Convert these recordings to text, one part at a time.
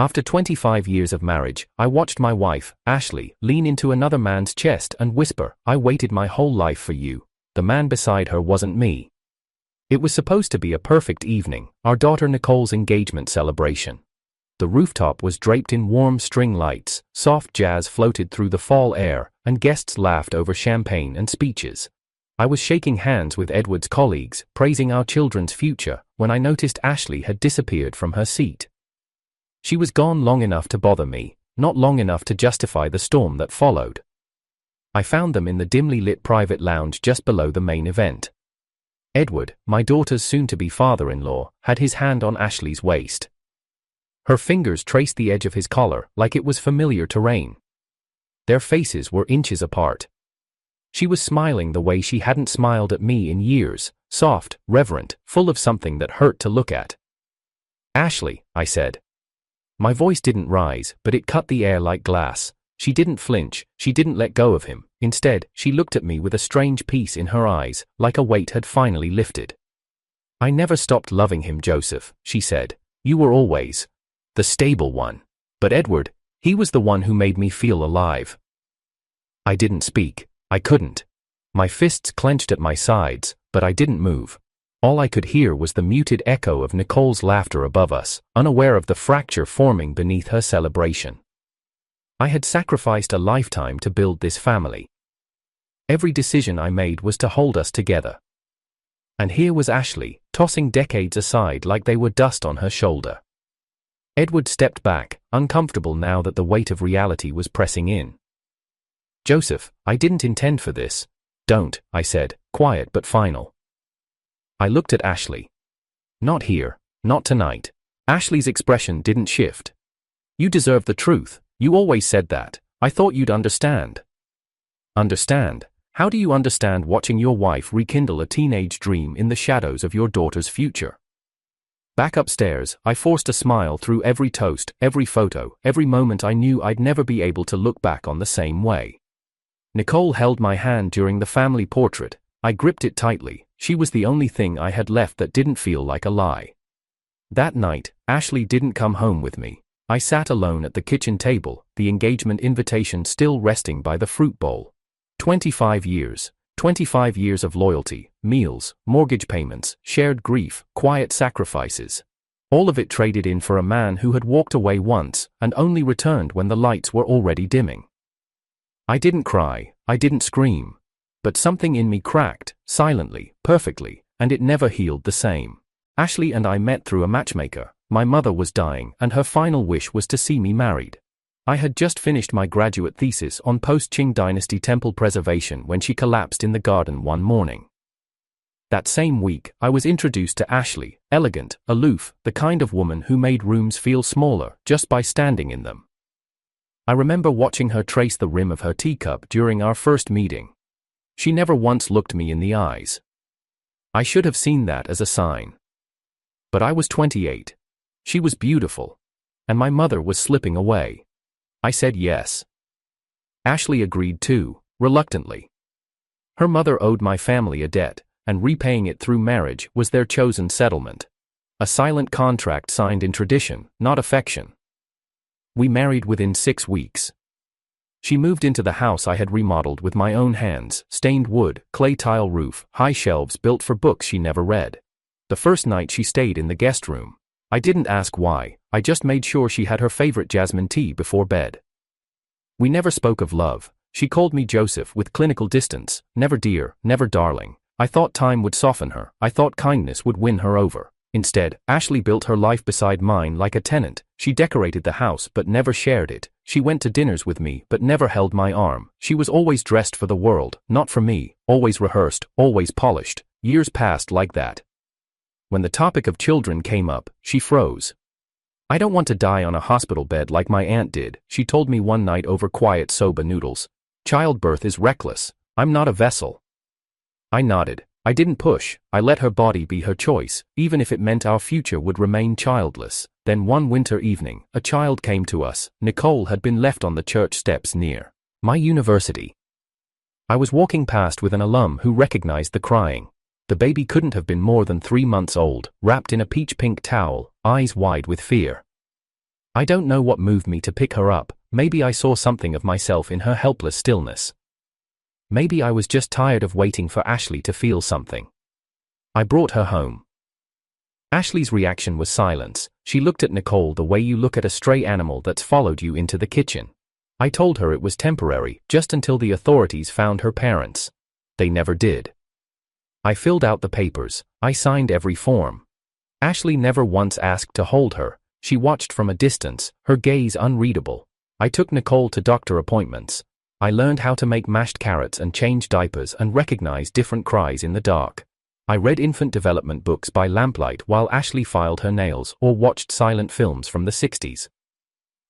After 25 years of marriage, I watched my wife, Ashley, lean into another man's chest and whisper, "I waited my whole life for you." The man beside her wasn't me. It was supposed to be a perfect evening, our daughter Nicole's engagement celebration. The rooftop was draped in warm string lights, soft jazz floated through the fall air, and guests laughed over champagne and speeches. I was shaking hands with Edward's colleagues, praising our children's future, when I noticed Ashley had disappeared from her seat. She was gone long enough to bother me, not long enough to justify the storm that followed. I found them in the dimly lit private lounge just below the main event. Edward, my daughter's soon-to-be father-in-law, had his hand on Ashley's waist. Her fingers traced the edge of his collar like it was familiar terrain. Their faces were inches apart. She was smiling the way she hadn't smiled at me in years, soft, reverent, full of something that hurt to look at. "Ashley," I said. My voice didn't rise, but it cut the air like glass. She didn't flinch, she didn't let go of him. Instead, she looked at me with a strange peace in her eyes, like a weight had finally lifted. "I never stopped loving him, Joseph," she said. "You were always the stable one. But Edward, he was the one who made me feel alive." I didn't speak. I couldn't. My fists clenched at my sides, but I didn't move. All I could hear was the muted echo of Nicole's laughter above us, unaware of the fracture forming beneath her celebration. I had sacrificed a lifetime to build this family. Every decision I made was to hold us together. And here was Ashley, tossing decades aside like they were dust on her shoulder. Edward stepped back, uncomfortable now that the weight of reality was pressing in. "Joseph, I didn't intend for this." "Don't," I said, quiet but final. I looked at Ashley. "Not here, not tonight." Ashley's expression didn't shift. "You deserve the truth. You always said that. I thought you'd understand." "Understand? How do you understand watching your wife rekindle a teenage dream in the shadows of your daughter's future?" Back upstairs, I forced a smile through every toast, every photo, every moment I knew I'd never be able to look back on the same way. Nicole held my hand during the family portrait. I gripped it tightly. She was the only thing I had left that didn't feel like a lie. That night, Ashley didn't come home with me. I sat alone at the kitchen table, the engagement invitation still resting by the fruit bowl. 25 years. 25 years of loyalty, meals, mortgage payments, shared grief, quiet sacrifices. All of it traded in for a man who had walked away once and only returned when the lights were already dimming. I didn't cry, I didn't scream. But something in me cracked, silently, perfectly, and it never healed the same. Ashley and I met through a matchmaker. My mother was dying, and her final wish was to see me married. I had just finished my graduate thesis on post-Qing dynasty temple preservation when she collapsed in the garden one morning. That same week, I was introduced to Ashley, elegant, aloof, the kind of woman who made rooms feel smaller just by standing in them. I remember watching her trace the rim of her teacup during our first meeting. She never once looked me in the eyes. I should have seen that as a sign. But I was 28. She was beautiful. And my mother was slipping away. I said yes. Ashley agreed too, reluctantly. Her mother owed my family a debt, and repaying it through marriage was their chosen settlement. A silent contract signed in tradition, not affection. We married within 6 weeks. She moved into the house I had remodeled with my own hands, stained wood, clay tile roof, high shelves built for books she never read. The first night she stayed in the guest room. I didn't ask why, I just made sure she had her favorite jasmine tea before bed. We never spoke of love. She called me Joseph with clinical distance, never dear, never darling. I thought time would soften her, I thought kindness would win her over. Instead, Ashley built her life beside mine like a tenant. She decorated the house but never shared it. She went to dinners with me but never held my arm. She was always dressed for the world, not for me, always rehearsed, always polished. Years passed like that. When the topic of children came up, she froze. "I don't want to die on a hospital bed like my aunt did," she told me one night over quiet soba noodles. "Childbirth is reckless. I'm not a vessel." I nodded. I didn't push. I let her body be her choice, even if it meant our future would remain childless. Then one winter evening, a child came to us. Nicole had been left on the church steps near my university. I was walking past with an alum who recognized the crying. The baby couldn't have been more than 3 months old, wrapped in a peach-pink towel, eyes wide with fear. I don't know what moved me to pick her up. Maybe I saw something of myself in her helpless stillness. Maybe I was just tired of waiting for Ashley to feel something. I brought her home. Ashley's reaction was silence. She looked at Nicole the way you look at a stray animal that's followed you into the kitchen. I told her it was temporary, just until the authorities found her parents. They never did. I filled out the papers. I signed every form. Ashley never once asked to hold her. She watched from a distance, her gaze unreadable. I took Nicole to doctor appointments. I learned how to make mashed carrots and change diapers and recognize different cries in the dark. I read infant development books by lamplight while Ashley filed her nails or watched silent films from the 60s.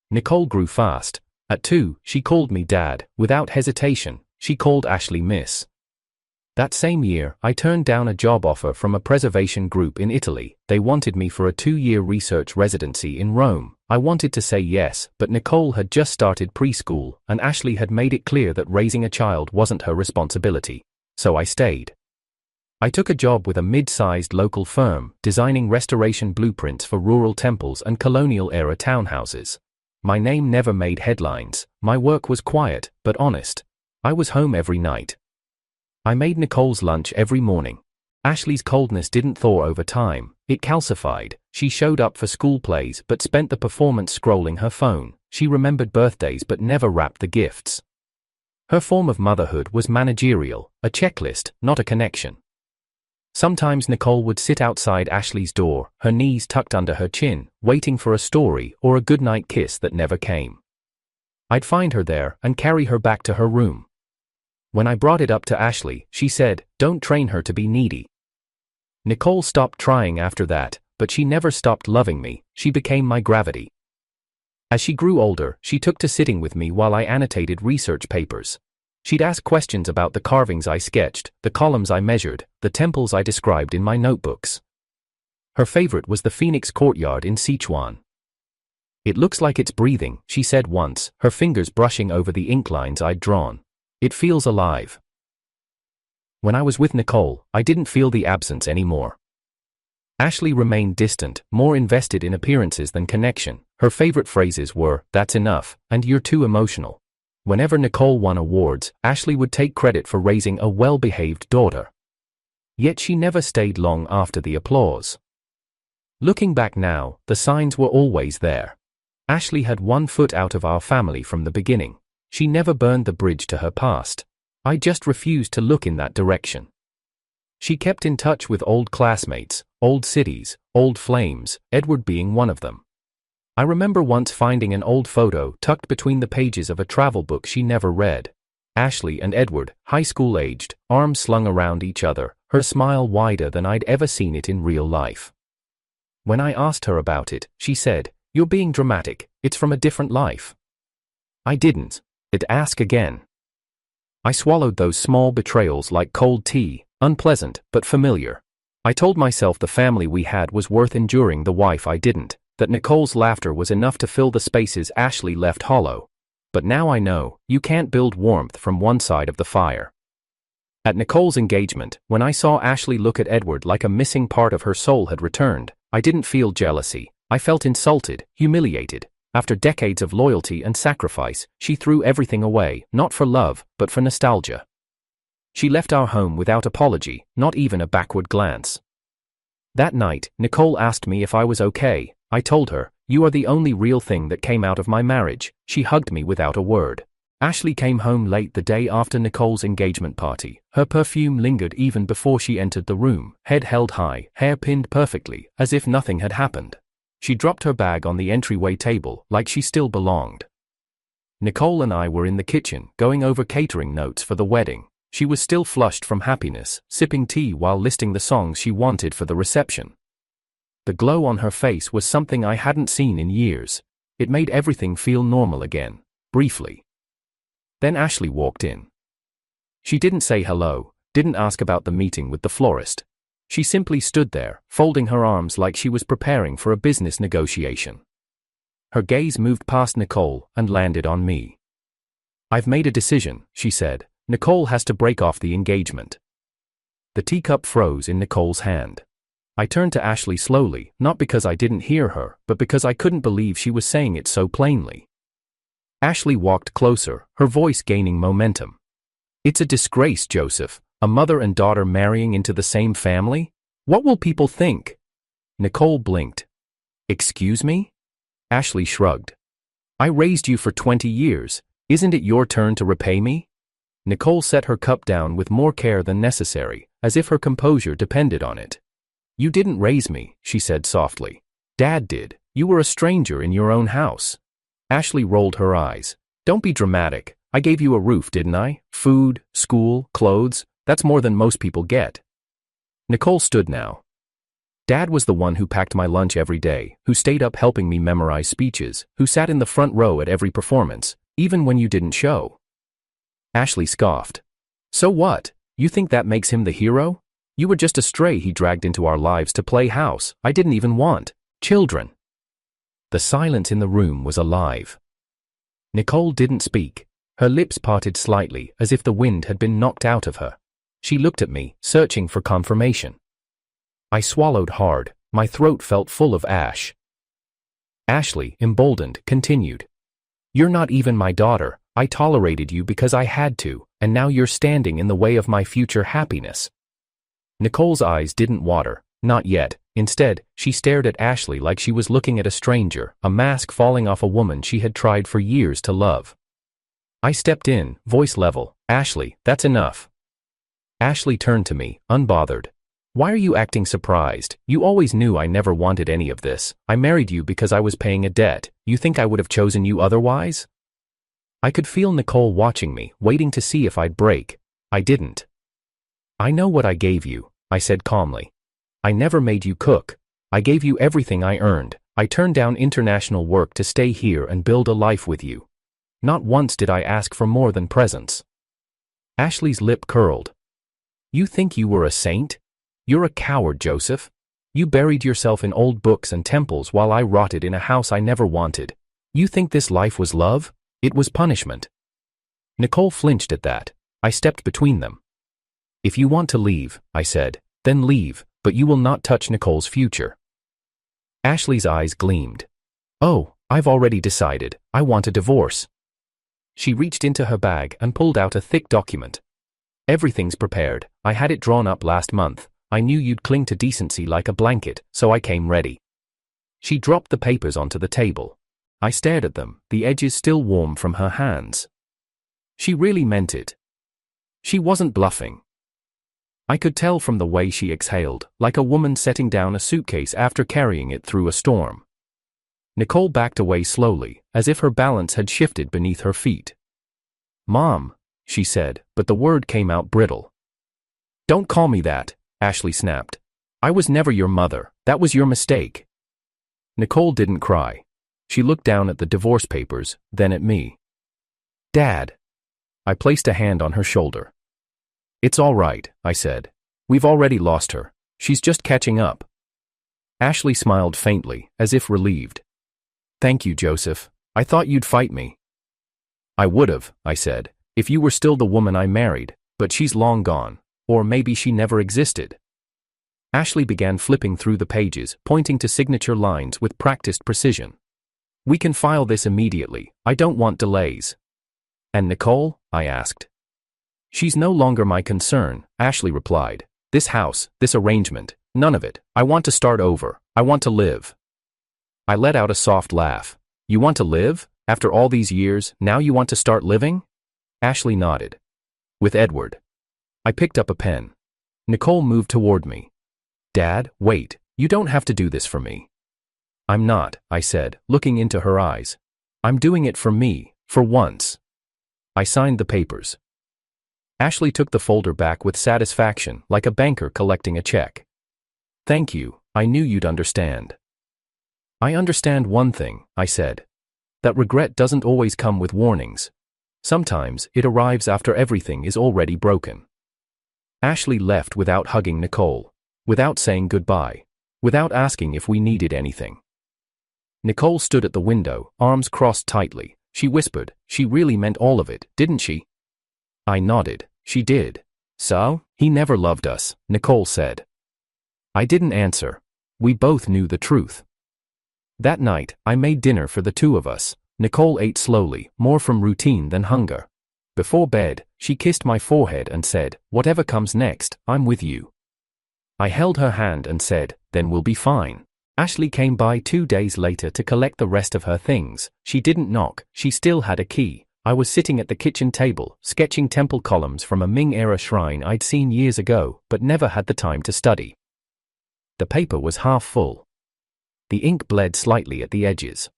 Nicole grew fast. At 2, she called me Dad. Without hesitation, she called Ashley Miss. That same year, I turned down a job offer from a preservation group in Italy. They wanted me for a 2-year research residency in Rome. I wanted to say yes, but Nicole had just started preschool, and Ashley had made it clear that raising a child wasn't her responsibility. So I stayed. I took a job with a mid-sized local firm, designing restoration blueprints for rural temples and colonial-era townhouses. My name never made headlines. My work was quiet, but honest. I was home every night. I made Nicole's lunch every morning. Ashley's coldness didn't thaw over time, it calcified. She showed up for school plays but spent the performance scrolling her phone. She remembered birthdays but never wrapped the gifts. Her form of motherhood was managerial, a checklist, not a connection. Sometimes Nicole would sit outside Ashley's door, her knees tucked under her chin, waiting for a story or a goodnight kiss that never came. I'd find her there and carry her back to her room. When I brought it up to Ashley, she said, "Don't train her to be needy." Nicole stopped trying after that, but she never stopped loving me. She became my gravity. As she grew older, she took to sitting with me while I annotated research papers. She'd ask questions about the carvings I sketched, the columns I measured, the temples I described in my notebooks. Her favorite was the Phoenix Courtyard in Sichuan. "It looks like it's breathing," she said once, her fingers brushing over the ink lines I'd drawn. "It feels alive." When I was with Nicole, I didn't feel the absence anymore. Ashley remained distant, more invested in appearances than connection. Her favorite phrases were, "That's enough," and "You're too emotional." Whenever Nicole won awards, Ashley would take credit for raising a well-behaved daughter. Yet she never stayed long after the applause. Looking back now, the signs were always there. Ashley had one foot out of our family from the beginning. She never burned the bridge to her past. I just refused to look in that direction. She kept in touch with old classmates, old cities, old flames, Edward being one of them. I remember once finding an old photo tucked between the pages of a travel book she never read. Ashley and Edward, high school aged, arms slung around each other, her smile wider than I'd ever seen it in real life. When I asked her about it, she said, "You're being dramatic, it's from a different life." I didn't. I'd ask again. I swallowed those small betrayals like cold tea, unpleasant but familiar. I told myself the family we had was worth enduring, the wife I didn't, that Nicole's laughter was enough to fill the spaces Ashley left hollow. But now I know, you can't build warmth from one side of the fire. At Nicole's engagement, when I saw Ashley look at Edward like a missing part of her soul had returned, I didn't feel jealousy. I felt insulted, humiliated. After decades of loyalty and sacrifice, she threw everything away, not for love, but for nostalgia. She left our home without apology, not even a backward glance. That night, Nicole asked me if I was okay. I told her, "You are the only real thing that came out of my marriage." She hugged me without a word. Ashley came home late the day after Nicole's engagement party. Her perfume lingered even before she entered the room, head held high, hair pinned perfectly, as if nothing had happened. She dropped her bag on the entryway table, like she still belonged. Nicole and I were in the kitchen, going over catering notes for the wedding. She was still flushed from happiness, sipping tea while listing the songs she wanted for the reception. The glow on her face was something I hadn't seen in years. It made everything feel normal again, briefly. Then Ashley walked in. She didn't say hello, didn't ask about the meeting with the florist. She simply stood there, folding her arms like she was preparing for a business negotiation. Her gaze moved past Nicole and landed on me. "I've made a decision," she said. "Nicole has to break off the engagement." The teacup froze in Nicole's hand. I turned to Ashley slowly, not because I didn't hear her, but because I couldn't believe she was saying it so plainly. Ashley walked closer, her voice gaining momentum. It's a disgrace, Joseph. A mother and daughter marrying into the same family? What will people think? Nicole blinked. Excuse me? Ashley shrugged. I raised you for 20 years. Isn't it your turn to repay me? Nicole set her cup down with more care than necessary, as if her composure depended on it. You didn't raise me, she said softly. Dad did. You were a stranger in your own house. Ashley rolled her eyes. Don't be dramatic. I gave you a roof, didn't I? Food, school, clothes. That's more than most people get. Nicole stood now. Dad was the one who packed my lunch every day, who stayed up helping me memorize speeches, who sat in the front row at every performance, even when you didn't show. Ashley scoffed. So what? You think that makes him the hero? You were just a stray he dragged into our lives to play house. I didn't even want children. The silence in the room was alive. Nicole didn't speak. Her lips parted slightly, as if the wind had been knocked out of her. She looked at me, searching for confirmation. I swallowed hard. My throat felt full of ash. Ashley, emboldened, continued. You're not even my daughter. I tolerated you because I had to, and now you're standing in the way of my future happiness. Nicole's eyes didn't water, not yet. Instead, she stared at Ashley like she was looking at a stranger, a mask falling off a woman she had tried for years to love. I stepped in, voice level. Ashley, that's enough. Ashley turned to me, unbothered. Why are you acting surprised? You always knew I never wanted any of this. I married you because I was paying a debt. You think I would have chosen you otherwise? I could feel Nicole watching me, waiting to see if I'd break. I didn't. I know what I gave you, I said calmly. I never made you cook. I gave you everything I earned. I turned down international work to stay here and build a life with you. Not once did I ask for more than presents. Ashley's lip curled. You think you were a saint? You're a coward, Joseph. You buried yourself in old books and temples while I rotted in a house I never wanted. You think this life was love? It was punishment. Nicole flinched at that. I stepped between them. If you want to leave, I said, then leave, but you will not touch Nicole's future. Ashley's eyes gleamed. Oh, I've already decided. I want a divorce. She reached into her bag and pulled out a thick document. Everything's prepared. I had it drawn up last month. I knew you'd cling to decency like a blanket, so I came ready. She dropped the papers onto the table. I stared at them, the edges still warm from her hands. She really meant it. She wasn't bluffing. I could tell from the way she exhaled, like a woman setting down a suitcase after carrying it through a storm. Nicole backed away slowly, as if her balance had shifted beneath her feet. Mom, she said, but the word came out brittle. Don't call me that, Ashley snapped. I was never your mother. That was your mistake. Nicole didn't cry. She looked down at the divorce papers, then at me. Dad. I placed a hand on her shoulder. It's all right, I said. We've already lost her. She's just catching up. Ashley smiled faintly, as if relieved. Thank you, Joseph. I thought you'd fight me. I would've, I said, if you were still the woman I married, but she's long gone. Or maybe she never existed. Ashley began flipping through the pages, pointing to signature lines with practiced precision. We can file this immediately. I don't want delays. And Nicole? I asked. She's no longer my concern, Ashley replied. This house, this arrangement, none of it. I want to start over. I want to live. I let out a soft laugh. You want to live? After all these years, now you want to start living? Ashley nodded. With Edward. I picked up a pen. Nicole moved toward me. Dad, wait, you don't have to do this for me. I'm not, I said, looking into her eyes. I'm doing it for me, for once. I signed the papers. Ashley took the folder back with satisfaction, like a banker collecting a check. Thank you, I knew you'd understand. I understand one thing, I said. That regret doesn't always come with warnings. Sometimes it arrives after everything is already broken. Ashley left without hugging Nicole, without saying goodbye, without asking if we needed anything. Nicole stood at the window, arms crossed tightly. She whispered, she really meant all of it, didn't she? I nodded. She did. So, he never loved us, Nicole said. I didn't answer. We both knew the truth. That night, I made dinner for the two of us. Nicole ate slowly, more from routine than hunger. Before bed, she kissed my forehead and said, "Whatever comes next, I'm with you." I held her hand and said, "Then we'll be fine." Ashley came by 2 days later to collect the rest of her things. She didn't knock, she still had a key. I was sitting at the kitchen table, sketching temple columns from a Ming-era shrine I'd seen years ago, but never had the time to study. The paper was half full. The ink bled slightly at the edges.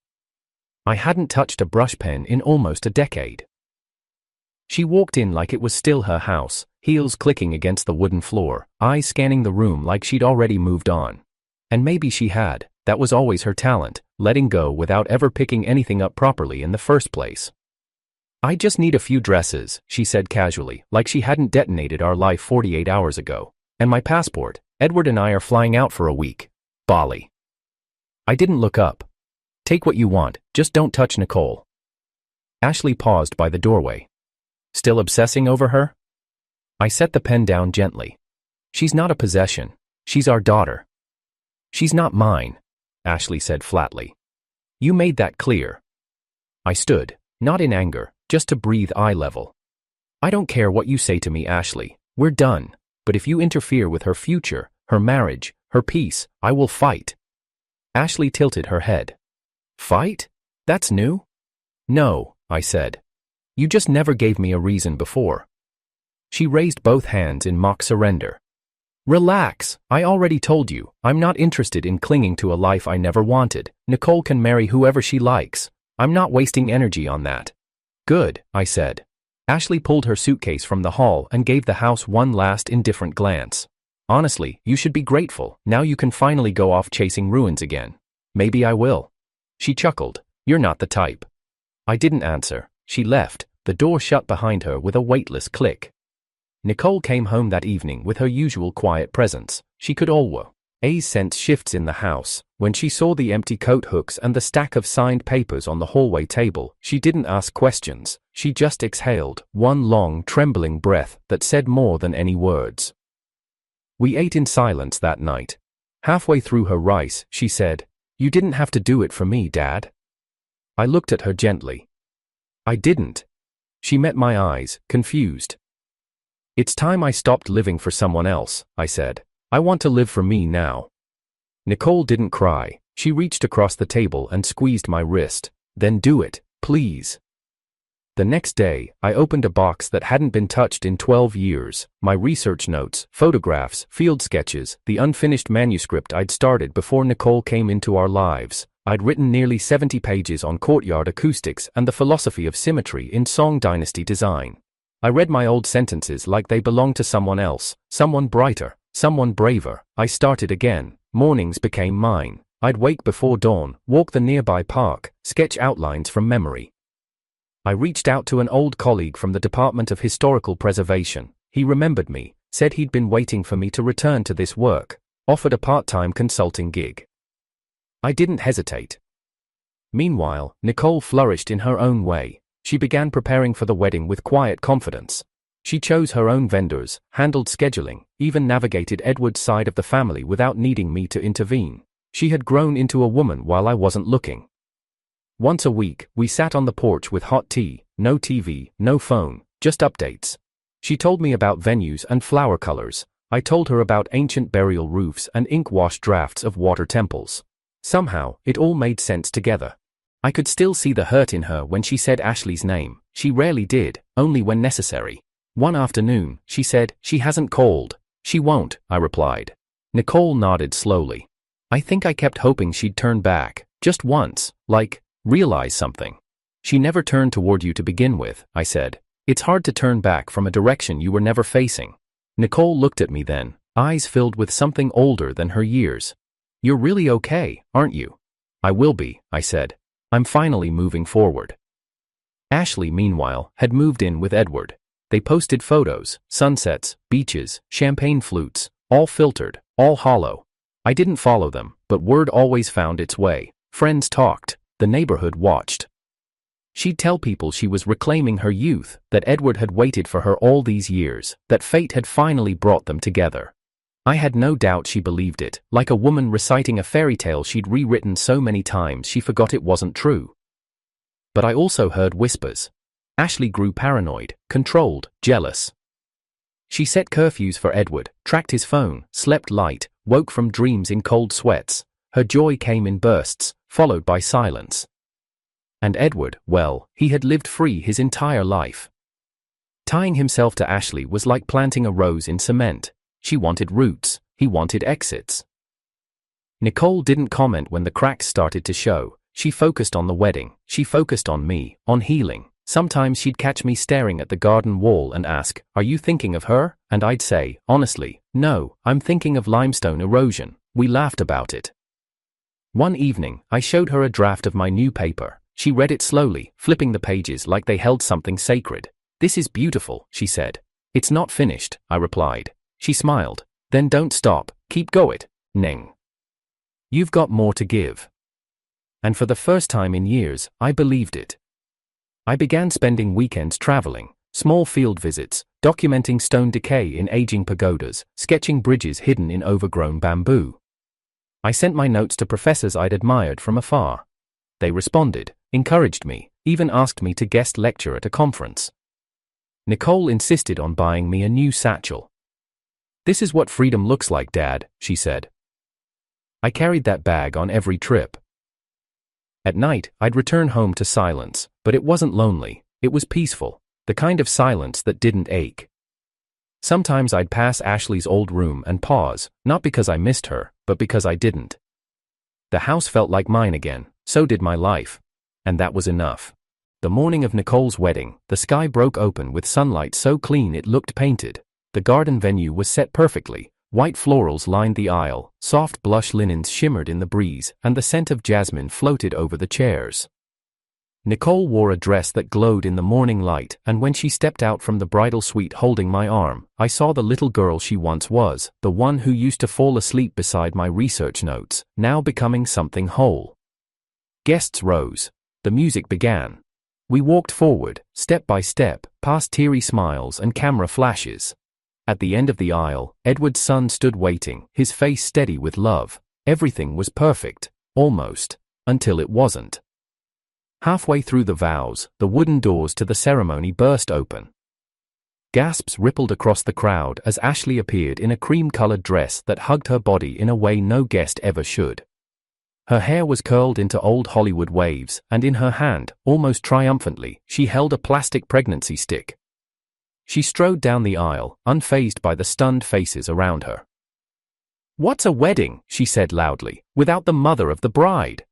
I hadn't touched a brush pen in almost a decade. She walked in like it was still her house, heels clicking against the wooden floor, eyes scanning the room like she'd already moved on. And maybe she had. That was always her talent, letting go without ever picking anything up properly in the first place. "I just need a few dresses," she said casually, like she hadn't detonated our life 48 hours ago. "And my passport. Edward and I are flying out for a week. Bali." I didn't look up. "Take what you want, just don't touch Nicole." Ashley paused by the doorway. "Still obsessing over her?" I set the pen down gently. "She's not a possession. She's our daughter." "She's not mine," Ashley said flatly. "You made that clear." I stood, not in anger, just to breathe eye level. "I don't care what you say to me, Ashley. We're done. But if you interfere with her future, her marriage, her peace, I will fight." Ashley tilted her head. "Fight? That's new?" "No," I said. "You just never gave me a reason before." She raised both hands in mock surrender. "Relax, I already told you, I'm not interested in clinging to a life I never wanted. Nicole can marry whoever she likes. I'm not wasting energy on that." "Good," I said. Ashley pulled her suitcase from the hall and gave the house one last indifferent glance. "Honestly, you should be grateful. Now you can finally go off chasing ruins again." "Maybe I will." She chuckled. "You're not the type." I didn't answer. She left, the door shut behind her with a weightless click. Nicole came home that evening with her usual quiet presence. She could always sense shifts in the house. When she saw the empty coat hooks and the stack of signed papers on the hallway table, she didn't ask questions. She just exhaled, one long, trembling breath that said more than any words. We ate in silence that night. Halfway through her rice, she said, "You didn't have to do it for me, Dad." I looked at her gently. "I didn't." She met my eyes, confused. "It's time I stopped living for someone else," I said. "I want to live for me now." Nicole didn't cry. She reached across the table and squeezed my wrist. "Then do it, please." The next day, I opened a box that hadn't been touched in 12 years. My research notes, photographs, field sketches, the unfinished manuscript I'd started before Nicole came into our lives. I'd written nearly 70 pages on courtyard acoustics and the philosophy of symmetry in Song Dynasty design. I read my old sentences like they belonged to someone else, someone brighter, someone braver. I started again. Mornings became mine. I'd wake before dawn, walk the nearby park, sketch outlines from memory. I reached out to an old colleague from the Department of Historical Preservation. He remembered me, said he'd been waiting for me to return to this work, offered a part-time consulting gig. I didn't hesitate. Meanwhile, Nicole flourished in her own way. She began preparing for the wedding with quiet confidence. She chose her own vendors, handled scheduling, even navigated Edward's side of the family without needing me to intervene. She had grown into a woman while I wasn't looking. Once a week, we sat on the porch with hot tea, no TV, no phone, just updates. She told me about venues and flower colors. I told her about ancient burial roofs and ink-washed drafts of water temples. Somehow, it all made sense together. I could still see the hurt in her when she said Ashley's name. She rarely did, only when necessary. One afternoon, she said, "She hasn't called." "She won't," I replied. Nicole nodded slowly. "I think I kept hoping she'd turn back, just once, like, realize something." "She never turned toward you to begin with," I said. "It's hard to turn back from a direction you were never facing." Nicole looked at me then, eyes filled with something older than her years. "You're really okay, aren't you?" "I will be," I said. "I'm finally moving forward." Ashley, meanwhile, had moved in with Edward. They posted photos, sunsets, beaches, champagne flutes, all filtered, all hollow. I didn't follow them, but word always found its way. Friends talked. The neighborhood watched. She'd tell people she was reclaiming her youth, that Edward had waited for her all these years, that fate had finally brought them together. I had no doubt she believed it, like a woman reciting a fairy tale she'd rewritten so many times she forgot it wasn't true. But I also heard whispers. Ashley grew paranoid, controlled, jealous. She set curfews for Edward, tracked his phone, slept light, woke from dreams in cold sweats. Her joy came in bursts, followed by silence. And Edward, well, he had lived free his entire life. Tying himself to Ashley was like planting a rose in cement. She wanted roots, he wanted exits. Nicole didn't comment when the cracks started to show. She focused on the wedding, she focused on me, on healing. Sometimes she'd catch me staring at the garden wall and ask, "Are you thinking of her?" And I'd say, honestly, "No, I'm thinking of limestone erosion." We laughed about it. One evening, I showed her a draft of my new paper. She read it slowly, flipping the pages like they held something sacred. "This is beautiful," she said. "It's not finished," I replied. She smiled. "Then don't stop, keep going, Ning. You've got more to give." And for the first time in years, I believed it. I began spending weekends traveling, small field visits, documenting stone decay in aging pagodas, sketching bridges hidden in overgrown bamboo. I sent my notes to professors I'd admired from afar. They responded, encouraged me, even asked me to guest lecture at a conference. Nicole insisted on buying me a new satchel. "This is what freedom looks like, Dad," she said. I carried that bag on every trip. At night, I'd return home to silence, but it wasn't lonely, it was peaceful, the kind of silence that didn't ache. Sometimes I'd pass Ashley's old room and pause, not because I missed her, but because I didn't. The house felt like mine again, so did my life. And that was enough. The morning of Nicole's wedding, the sky broke open with sunlight so clean it looked painted. The garden venue was set perfectly. White florals lined the aisle, soft blush linens shimmered in the breeze, and the scent of jasmine floated over the chairs. Nicole wore a dress that glowed in the morning light, and when she stepped out from the bridal suite holding my arm, I saw the little girl she once was, the one who used to fall asleep beside my research notes, now becoming something whole. Guests rose. The music began. We walked forward, step by step, past teary smiles and camera flashes. At the end of the aisle, Edward's son stood waiting, his face steady with love. Everything was perfect, almost, until it wasn't. Halfway through the vows, the wooden doors to the ceremony burst open. Gasps rippled across the crowd as Ashley appeared in a cream-colored dress that hugged her body in a way no guest ever should. Her hair was curled into old Hollywood waves, and in her hand, almost triumphantly, she held a plastic pregnancy stick. She strode down the aisle, unfazed by the stunned faces around her. "What's a wedding?" she said loudly, "without the mother of the bride?"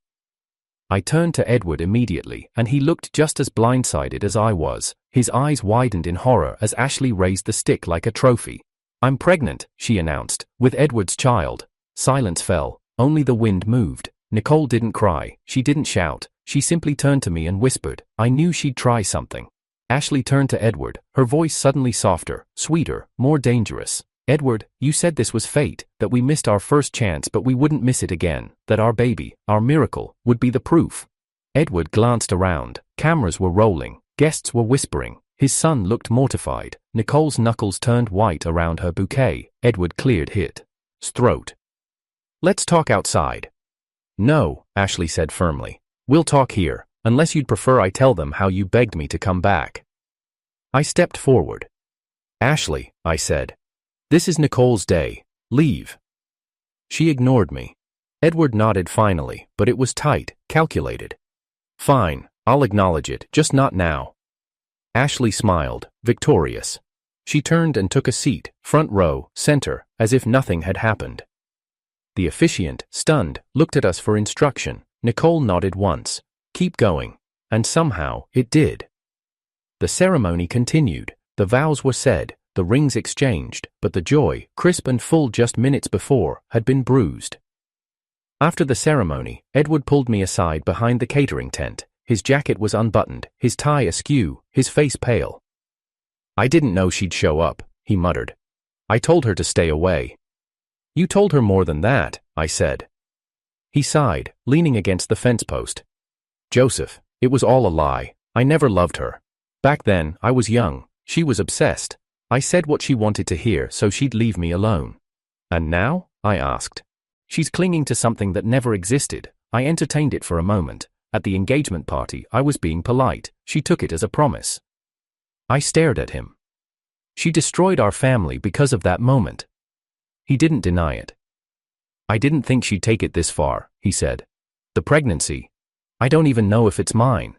I turned to Edward immediately, and he looked just as blindsided as I was. His eyes widened in horror as Ashley raised the stick like a trophy. "I'm pregnant," she announced, "with Edward's child." Silence fell, only the wind moved. Nicole didn't cry, she didn't shout, she simply turned to me and whispered, "I knew she'd try something." Ashley turned to Edward, her voice suddenly softer, sweeter, more dangerous. "Edward, you said this was fate, that we missed our first chance but we wouldn't miss it again, that our baby, our miracle, would be the proof." Edward glanced around, cameras were rolling, guests were whispering, his son looked mortified, Nicole's knuckles turned white around her bouquet. Edward cleared his throat. "Let's talk outside." "No," Ashley said firmly. "We'll talk here. Unless you'd prefer I tell them how you begged me to come back." I stepped forward. "Ashley," I said. "This is Nicole's day. Leave." She ignored me. Edward nodded finally, but it was tight, calculated. "Fine, I'll acknowledge it, just not now." Ashley smiled, victorious. She turned and took a seat, front row, center, as if nothing had happened. The officiant, stunned, looked at us for instruction. Nicole nodded once. "Keep going." And somehow, it did. The ceremony continued. The vows were said, the rings exchanged, but the joy, crisp and full just minutes before, had been bruised. After the ceremony, Edward pulled me aside behind the catering tent. His jacket was unbuttoned, his tie askew, his face pale. "I didn't know she'd show up," he muttered. "I told her to stay away." "You told her more than that," I said. He sighed, leaning against the fence post. "Joseph, it was all a lie. I never loved her. Back then, I was young. She was obsessed. I said what she wanted to hear so she'd leave me alone. And now? I asked. She's clinging to something that never existed. I entertained it for a moment. At the engagement party, I was being polite. She took it as a promise. I stared at him. She destroyed our family because of that moment. He didn't deny it. I didn't think she'd take it this far, he said. The pregnancy. I don't even know if it's mine.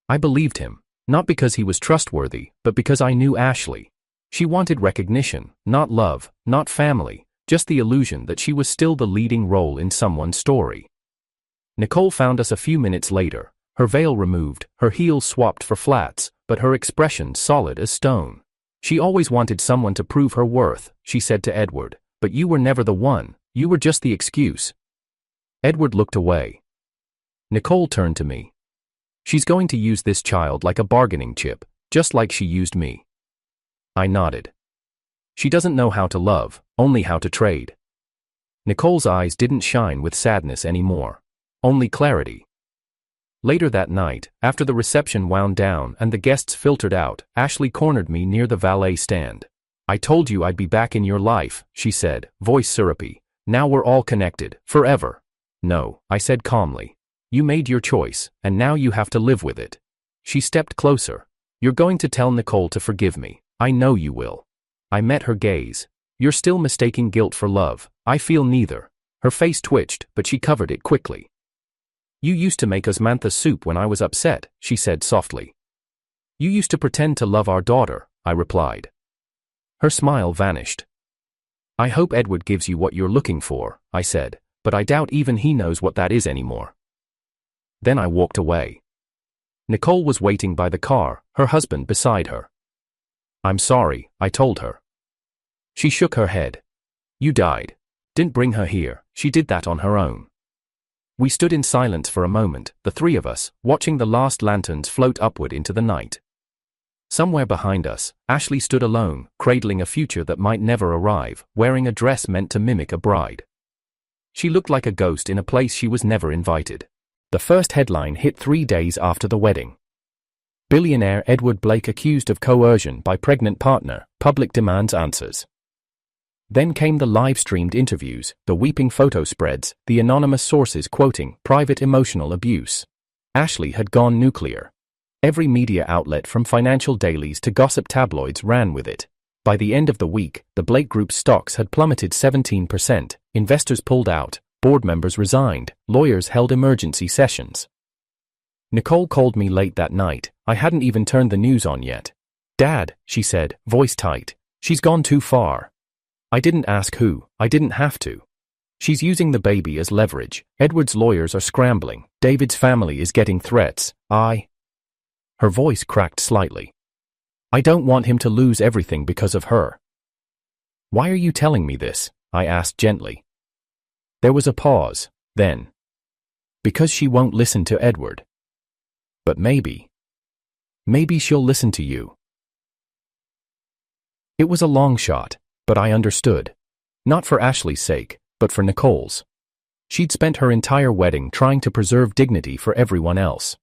I believed him, not because he was trustworthy, but because I knew Ashley. She wanted recognition, not love, not family, just the illusion that she was still the leading role in someone's story. Nicole found us a few minutes later, her veil removed, her heels swapped for flats, but her expression solid as stone. She always wanted someone to prove her worth, she said to Edward, but you were never the one, you were just the excuse. Edward looked away. Nicole turned to me. She's going to use this child like a bargaining chip, just like she used me. I nodded. She doesn't know how to love, only how to trade. Nicole's eyes didn't shine with sadness anymore. Only clarity. Later that night, after the reception wound down and the guests filtered out, Ashley cornered me near the valet stand. I told you I'd be back in your life, she said, voice syrupy. Now we're all connected, forever. No, I said calmly. You made your choice, and now you have to live with it. She stepped closer. You're going to tell Nicole to forgive me. I know you will. I met her gaze. You're still mistaking guilt for love. I feel neither. Her face twitched, but she covered it quickly. You used to make us mantha soup when I was upset, she said softly. You used to pretend to love our daughter, I replied. Her smile vanished. I hope Edward gives you what you're looking for, I said, but I doubt even he knows what that is anymore. Then I walked away. Nicole was waiting by the car, her husband beside her. I'm sorry, I told her. She shook her head. You died. Didn't bring her here, she did that on her own. We stood in silence for a moment, the three of us, watching the last lanterns float upward into the night. Somewhere behind us, Ashley stood alone, cradling a future that might never arrive, wearing a dress meant to mimic a bride. She looked like a ghost in a place she was never invited. The first headline hit 3 days after the wedding. Billionaire Edward Blake accused of coercion by pregnant partner, public demands answers. Then came the live-streamed interviews, the weeping photo spreads, the anonymous sources quoting private emotional abuse. Ashley had gone nuclear. Every media outlet from financial dailies to gossip tabloids ran with it. By the end of the week, the Blake Group's stocks had plummeted 17%, investors pulled out, board members resigned, lawyers held emergency sessions. Nicole called me late that night. I hadn't even turned the news on yet. Dad, she said, voice tight. She's gone too far. I didn't ask who. I didn't have to. She's using the baby as leverage. Edward's lawyers are scrambling. David's family is getting threats. Her voice cracked slightly. I don't want him to lose everything because of her. Why are you telling me this? I asked gently. There was a pause, then. Because she won't listen to Edward. But maybe she'll listen to you. It was a long shot, but I understood. Not for Ashley's sake, but for Nicole's. She'd spent her entire wedding trying to preserve dignity for everyone else.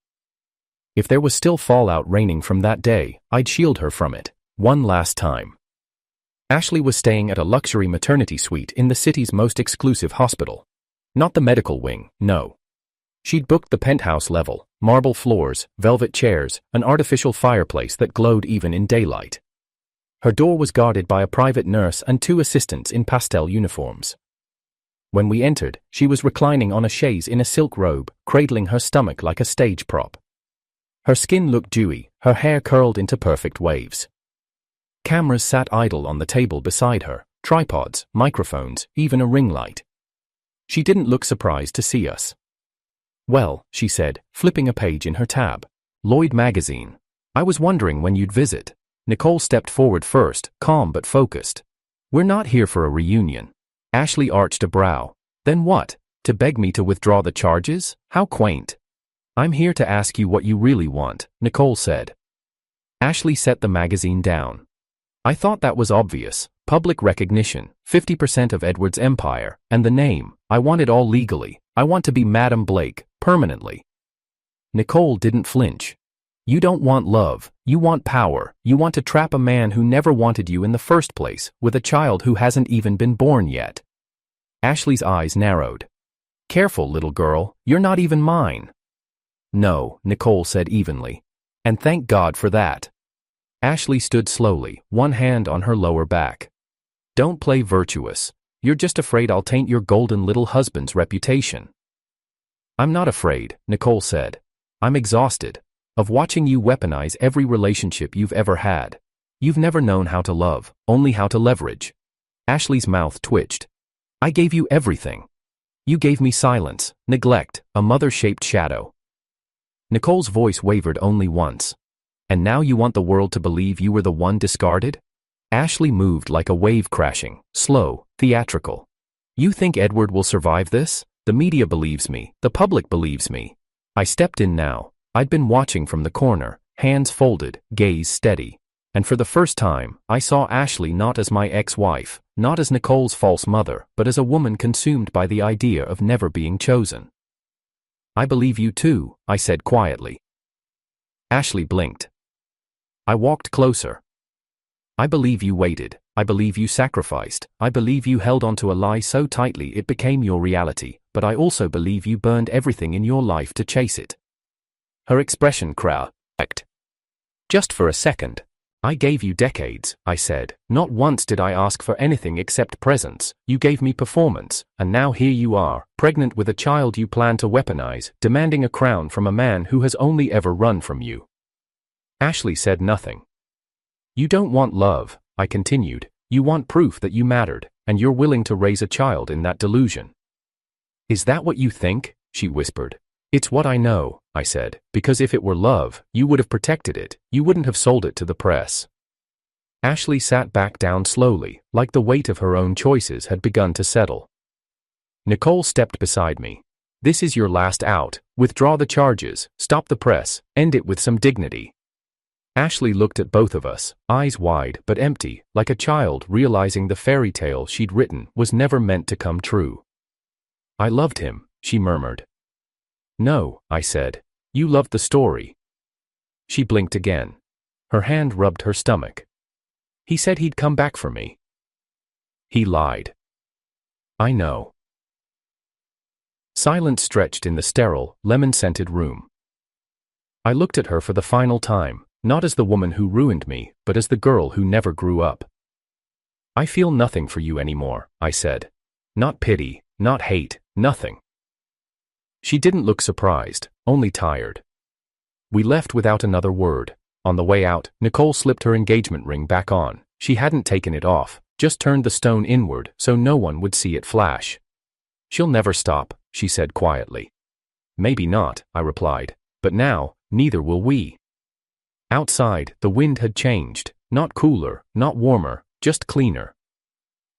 If there was still fallout raining from that day, I'd shield her from it, one last time. Ashley was staying at a luxury maternity suite in the city's most exclusive hospital. Not the medical wing, no. She'd booked the penthouse level, marble floors, velvet chairs, an artificial fireplace that glowed even in daylight. Her door was guarded by a private nurse and 2 assistants in pastel uniforms. When we entered, she was reclining on a chaise in a silk robe, cradling her stomach like a stage prop. Her skin looked dewy, her hair curled into perfect waves. Cameras sat idle on the table beside her, tripods, microphones, even a ring light. She didn't look surprised to see us. Well, she said, flipping a page in her tab. Lloyd magazine. I was wondering when you'd visit. Nicole stepped forward first, calm but focused. We're not here for a reunion. Ashley arched a brow. Then what? To beg me to withdraw the charges? How quaint. I'm here to ask you what you really want, Nicole said. Ashley set the magazine down. I thought that was obvious. Public recognition, 50% of Edward's empire, and the name. I want it all legally. I want to be Madam Blake, permanently. Nicole didn't flinch. You don't want love, you want power, you want to trap a man who never wanted you in the first place, with a child who hasn't even been born yet. Ashley's eyes narrowed. Careful, little girl, you're not even mine. No, Nicole said evenly. And thank God for that. Ashley stood slowly, one hand on her lower back. Don't play virtuous. You're just afraid I'll taint your golden little husband's reputation. I'm not afraid, Nicole said. I'm exhausted. Of watching you weaponize every relationship you've ever had. You've never known how to love, only how to leverage. Ashley's mouth twitched. I gave you everything. You gave me silence, neglect, a mother-shaped shadow. Nicole's voice wavered only once. And now you want the world to believe you were the one discarded? Ashley moved like a wave crashing, slow, theatrical. You think Edward will survive this? The media believes me, the public believes me. I stepped in now. I'd been watching from the corner, hands folded, gaze steady. And for the first time, I saw Ashley not as my ex-wife, not as Nicole's false mother, but as a woman consumed by the idea of never being chosen. I believe you too, I said quietly. Ashley blinked. I walked closer. I believe you waited, I believe you sacrificed, I believe you held onto a lie so tightly it became your reality, but I also believe you burned everything in your life to chase it. Her expression cracked. Just for a second. I gave you decades, I said. Not once did I ask for anything except presence. You gave me performance, and now here you are, pregnant with a child you plan to weaponize, demanding a crown from a man who has only ever run from you. Ashley said nothing. You don't want love, I continued. You want proof that you mattered, and you're willing to raise a child in that delusion. Is that what you think? She whispered. It's what I know, I said, because if it were love, you would have protected it, you wouldn't have sold it to the press. Ashley sat back down slowly, like the weight of her own choices had begun to settle. Nicole stepped beside me. This is your last out. Withdraw the charges, stop the press, end it with some dignity. Ashley looked at both of us, eyes wide but empty, like a child realizing the fairy tale she'd written was never meant to come true. I loved him, she murmured. No, I said. You loved the story. She blinked again. Her hand rubbed her stomach. He said he'd come back for me. He lied. I know. Silence stretched in the sterile, lemon-scented room. I looked at her for the final time, not as the woman who ruined me, but as the girl who never grew up. I feel nothing for you anymore, I said. Not pity, not hate, nothing. She didn't look surprised, only tired. We left without another word. On the way out, Nicole slipped her engagement ring back on. She hadn't taken it off, just turned the stone inward so no one would see it flash. She'll never stop, she said quietly. Maybe not, I replied, but now, neither will we. Outside, the wind had changed, not cooler, not warmer, just cleaner.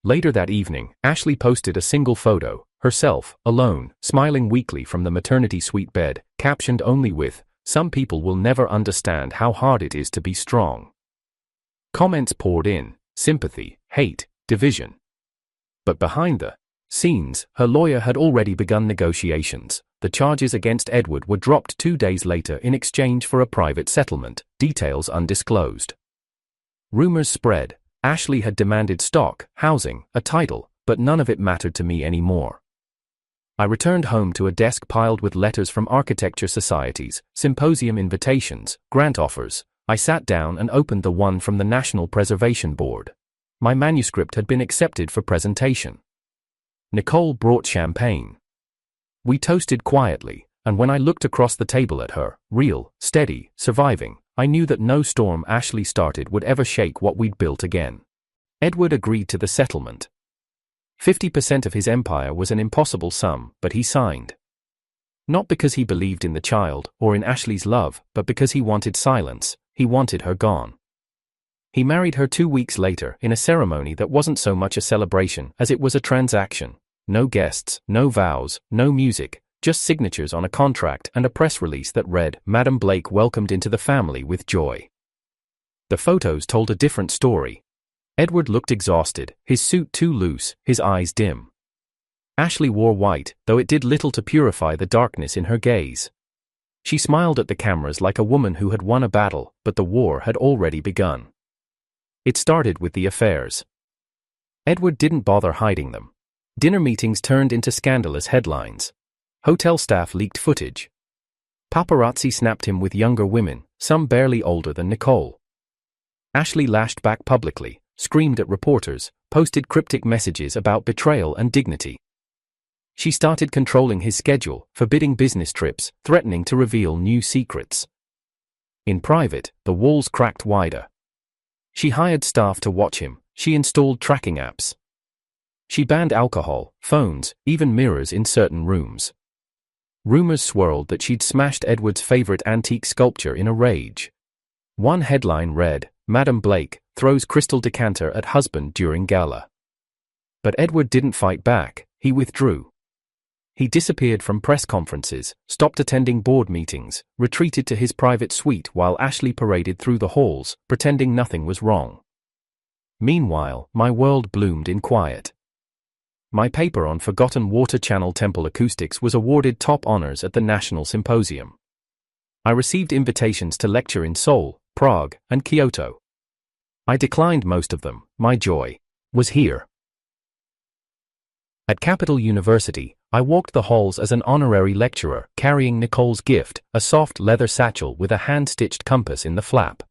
Later that evening, Ashley posted a single photo, herself, alone, smiling weakly from the maternity suite bed, captioned only with, "Some people will never understand how hard it is to be strong." Comments poured in, sympathy, hate, division. But behind the scenes, her lawyer had already begun negotiations. The charges against Edward were dropped 2 days later in exchange for a private settlement, details undisclosed. Rumors spread. Ashley had demanded stock, housing, a title, but none of it mattered to me anymore. I returned home to a desk piled with letters from architecture societies, symposium invitations, grant offers. I sat down and opened the one from the National Preservation Board. My manuscript had been accepted for presentation. Nicole brought champagne. We toasted quietly, and when I looked across the table at her, real, steady, surviving, I knew that no storm Ashley started would ever shake what we'd built again. Edward agreed to the settlement. 50% of his empire was an impossible sum, but he signed. Not because he believed in the child, or in Ashley's love, but because he wanted silence, he wanted her gone. He married her 2 weeks later in a ceremony that wasn't so much a celebration as it was a transaction. No guests, no vows, no music, just signatures on a contract and a press release that read, "Madam Blake welcomed into the family with joy." The photos told a different story. Edward looked exhausted, his suit too loose, his eyes dim. Ashley wore white, though it did little to purify the darkness in her gaze. She smiled at the cameras like a woman who had won a battle, but the war had already begun. It started with the affairs. Edward didn't bother hiding them. Dinner meetings turned into scandalous headlines. Hotel staff leaked footage. Paparazzi snapped him with younger women, some barely older than Nicole. Ashley lashed back publicly, screamed at reporters, posted cryptic messages about betrayal and dignity. She started controlling his schedule, forbidding business trips, threatening to reveal new secrets. In private, the walls cracked wider. She hired staff to watch him. She installed tracking apps. She banned alcohol, phones, even mirrors in certain rooms. Rumors swirled that she'd smashed Edward's favorite antique sculpture in a rage. One headline read, "Madam Blake throws crystal decanter at husband during gala." But Edward didn't fight back, he withdrew. He disappeared from press conferences, stopped attending board meetings, retreated to his private suite while Ashley paraded through the halls, pretending nothing was wrong. Meanwhile, my world bloomed in quiet. My paper on forgotten Water Channel temple acoustics was awarded top honors at the National Symposium. I received invitations to lecture in Seoul, Prague, and Kyoto. I declined most of them. My joy was here. At Capital University, I walked the halls as an honorary lecturer, carrying Nicole's gift, a soft leather satchel with a hand-stitched compass in the flap.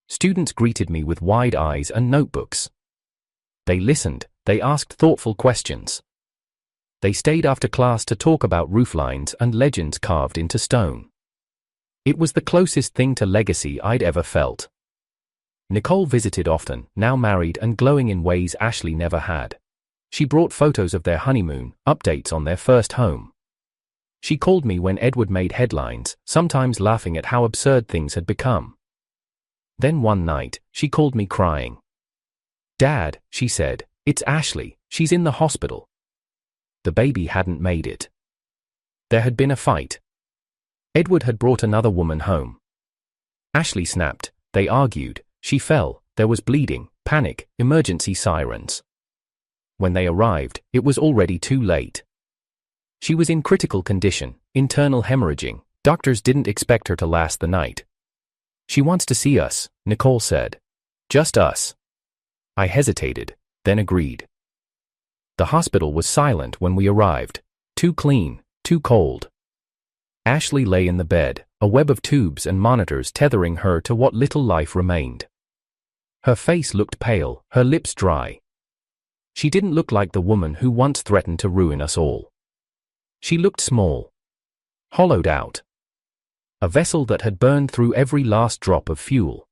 Students greeted me with wide eyes and notebooks. They listened, they asked thoughtful questions. They stayed after class to talk about rooflines and legends carved into stone. It was the closest thing to legacy I'd ever felt. Nicole visited often, now married and glowing in ways Ashley never had. She brought photos of their honeymoon, updates on their first home. She called me when Edward made headlines, sometimes laughing at how absurd things had become. Then one night, she called me crying. "Dad," she said, "it's Ashley, she's in the hospital." The baby hadn't made it. There had been a fight. Edward had brought another woman home. Ashley snapped, they argued, she fell, there was bleeding, panic, emergency sirens. When they arrived, it was already too late. She was in critical condition, internal hemorrhaging. Doctors didn't expect her to last the night. "She wants to see us," Nicole said. "Just us." I hesitated, then agreed. The hospital was silent when we arrived. Too clean, too cold. Ashley lay in the bed, a web of tubes and monitors tethering her to what little life remained. Her face looked pale, her lips dry. She didn't look like the woman who once threatened to ruin us all. She looked small. Hollowed out. A vessel that had burned through every last drop of fuel.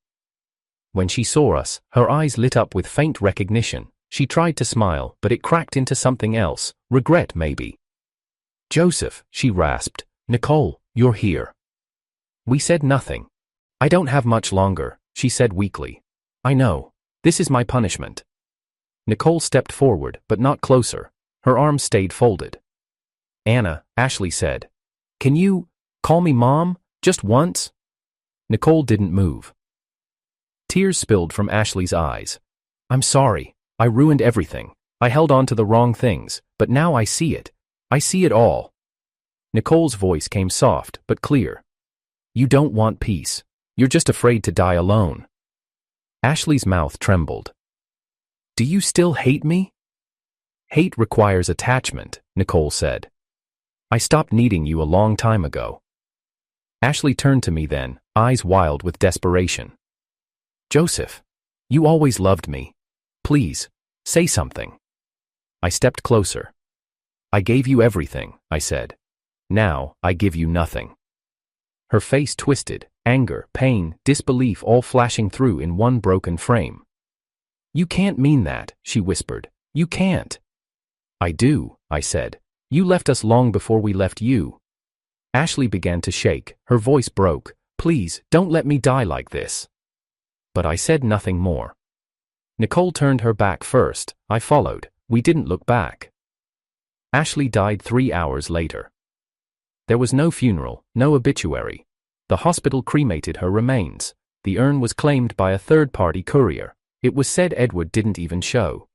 When she saw us, her eyes lit up with faint recognition. She tried to smile, but it cracked into something else, regret maybe. "Joseph," she rasped, "Nicole, you're here." We said nothing. "I don't have much longer," she said weakly. "I know. This is my punishment." Nicole stepped forward, but not closer. Her arms stayed folded. "Anna," Ashley said. "Can you call me Mom, just once?" Nicole didn't move. Tears spilled from Ashley's eyes. "I'm sorry. I ruined everything. I held on to the wrong things, but now I see it. I see it all." Nicole's voice came soft but clear. "You don't want peace. You're just afraid to die alone." Ashley's mouth trembled. "Do you still hate me?" "Hate requires attachment," Nicole said. "I stopped needing you a long time ago." Ashley turned to me then, eyes wild with desperation. "Joseph, you always loved me. Please, say something." I stepped closer. "I gave you everything," I said. "Now, I give you nothing." Her face twisted, anger, pain, disbelief all flashing through in one broken frame. "You can't mean that," she whispered. "You can't." "I do," I said. "You left us long before we left you." Ashley began to shake, her voice broke. "Please, don't let me die like this." But I said nothing more. Nicole turned her back first, I followed. We didn't look back. Ashley died 3 hours later. There was no funeral, no obituary. The hospital cremated her remains. The urn was claimed by a third-party courier. It was said Edward didn't even show.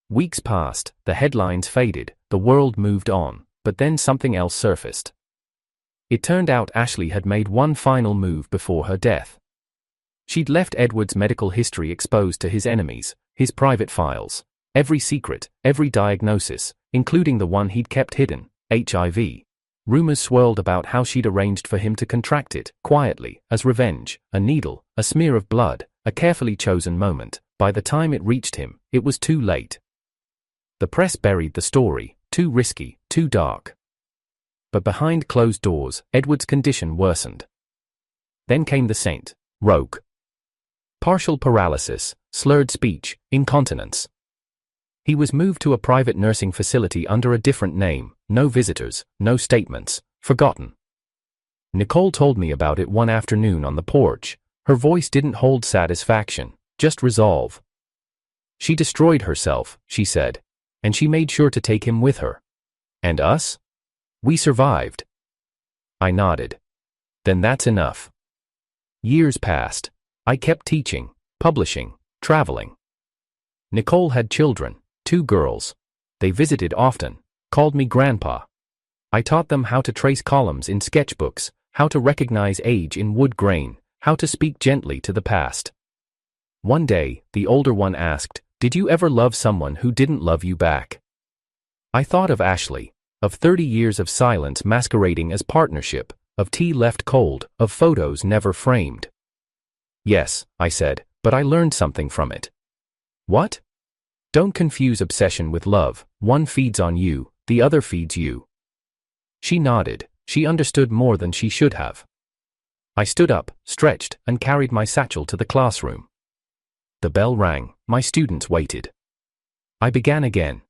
Weeks passed, the headlines faded, the world moved on, but then something else surfaced. It turned out Ashley had made one final move before her death. She'd left Edward's medical history exposed to his enemies, his private files, every secret, every diagnosis, including the one he'd kept hidden, HIV. Rumors swirled about how she'd arranged for him to contract it, quietly, as revenge, a needle, a smear of blood, a carefully chosen moment. By the time it reached him, it was too late. The press buried the story, too risky, too dark. But behind closed doors, Edward's condition worsened. Then came the saint, rogue. Partial paralysis, slurred speech, incontinence. He was moved to a private nursing facility under a different name, no visitors, no statements, forgotten. Nicole told me about it one afternoon on the porch. Her voice didn't hold satisfaction, just resolve. She destroyed herself, she said, and she made sure to take him with her. And us? We survived. I nodded. Then that's enough. Years passed. I kept teaching, publishing, traveling. Nicole had children, 2 girls. They visited often, called me grandpa. I taught them how to trace columns in sketchbooks, how to recognize age in wood grain, how to speak gently to the past. One day, the older one asked, "Did you ever love someone who didn't love you back?" I thought of Ashley, of 30 years of silence masquerading as partnership, of tea left cold, of photos never framed. Yes, I said, but I learned something from it. What? Don't confuse obsession with love. One feeds on you, the other feeds you. She nodded. She understood more than she should have. I stood up, stretched, and carried my satchel to the classroom. The bell rang. My students waited. I began again.